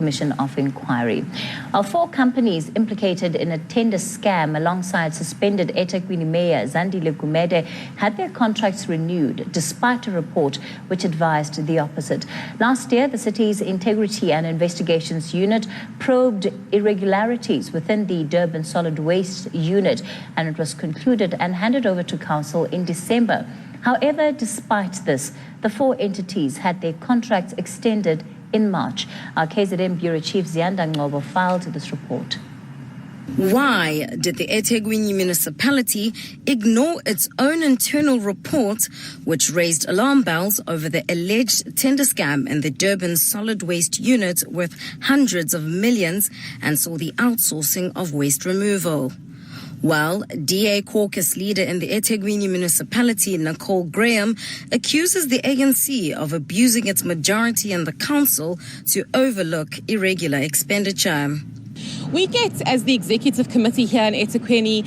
Commission of Inquiry. Four companies implicated in a tender scam alongside suspended eThekwini Mayor Zandile Gumede had their contracts renewed despite a report which advised the opposite. Last year, the city's Integrity and Investigations Unit probed irregularities within the Durban Solid Waste Unit, and it was concluded and handed over to Council in December. However, despite this, the four entities had their contracts extended in March. Our KZN Bureau Chief Ziyanda Ngcobo filed this report. Why did the eThekwini municipality ignore its own internal report, which raised alarm bells over the alleged tender scam in the Durban Solid Waste Unit worth hundreds of millions and saw the outsourcing of waste removal? Well, DA caucus leader in the eThekwini municipality, Nicole Graham, accuses the ANC of abusing its majority in the council to overlook irregular expenditure. We get, as the executive committee here in eThekwini,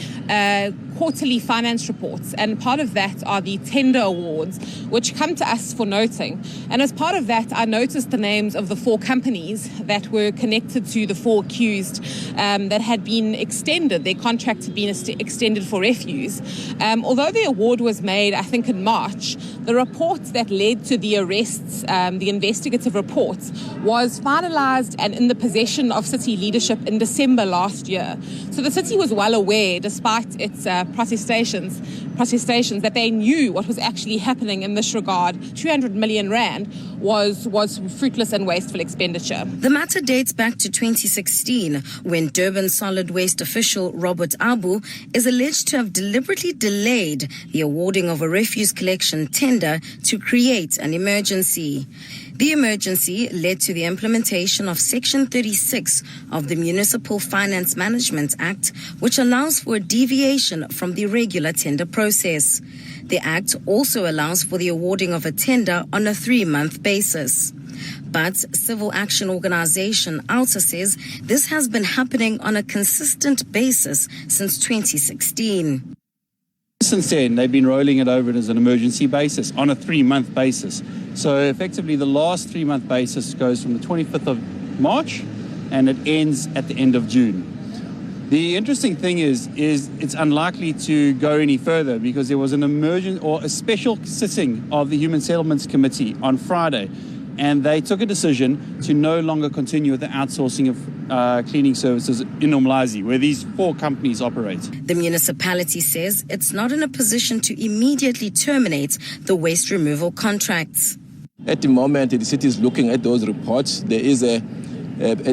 quarterly finance reports, and part of that are the tender awards, which come to us for noting. And as part of that, I noticed the names of the four companies that were connected to the four accused that had been extended. Their contract had been extended for refuse. Although the award was made, I think, in March, the report that led to the arrests, the investigative report, was finalized and in the possession of city leadership in December last year. So the city was well aware, despite its protestations, that they knew what was actually happening in this regard. 200 million rand was fruitless and wasteful expenditure. The matter dates back to 2016, when Durban Solid Waste official Robert Abu is alleged to have deliberately delayed the awarding of a refuse collection tender to create an emergency. The emergency led to the implementation of Section 36 of the Municipal Finance Management Act, which allows for a deviation from the regular tender process. The Act also allows for the awarding of a tender on a 3-month basis. But civil action organization ALTA says this has been happening on a consistent basis since 2016. Since then, they've been rolling it over as an emergency basis on a 3-month basis. So effectively, the last 3-month basis goes from the 25th of March and it ends at the end of June. The interesting thing is it's unlikely to go any further because there was an emergent or a special sitting of the Human Settlements Committee on Friday, and they took a decision to no longer continue with the outsourcing of cleaning services in Umlazi, where these four companies operate. The municipality says it's not in a position to immediately terminate the waste removal contracts. At the moment, the city is looking at those reports. There is an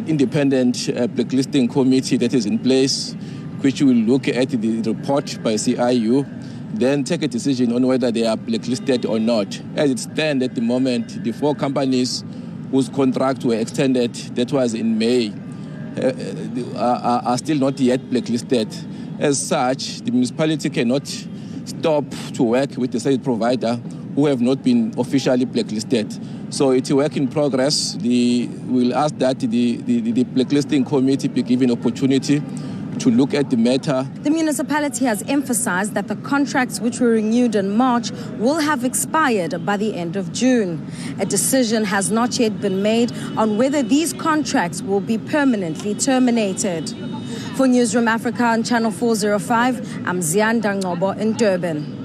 independent blacklisting committee that is in place, which will look at the report by CIU, then take a decision on whether they are blacklisted or not. As it stands at the moment, the four companies whose contracts were extended, that was in May, are still not yet blacklisted. As such, the municipality cannot stop to work with the service provider who have not been officially blacklisted. So it's a work in progress. We'll ask that the blacklisting committee be given opportunity to look at the matter. The municipality has emphasized that the contracts which were renewed in March will have expired by the end of June. A decision has not yet been made on whether these contracts will be permanently terminated. For Newzroom Afrika on Channel 405, I'm Ziyanda Ngcobo in Durban.